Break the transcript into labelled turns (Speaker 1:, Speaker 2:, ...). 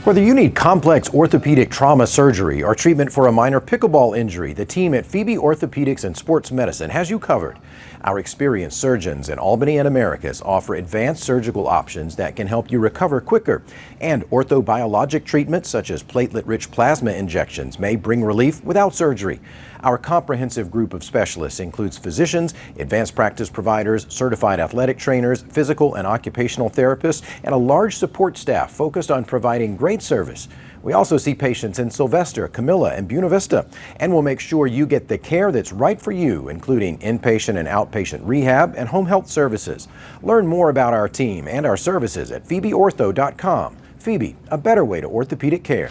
Speaker 1: Whether you need complex orthopedic trauma surgery or treatment for a minor pickleball injury, the team at Phoebe Orthopaedics and Sports Medicine has you covered. Our experienced surgeons in Albany and Americus offer advanced surgical options that can help you recover quicker. And orthobiologic treatments such as platelet-rich plasma injections may bring relief without surgery. Our comprehensive group of specialists includes physicians, advanced practice providers, certified athletic trainers, physical and occupational therapists, and a large support staff focused on providing great service. We also see patients in Sylvester, Camilla, and Buena Vista, and we'll make sure you get the care that's right for you, including inpatient and outpatient rehab and home health services. Learn more about our team and our services at phoebeortho.com. Phoebe, a better way to orthopedic care.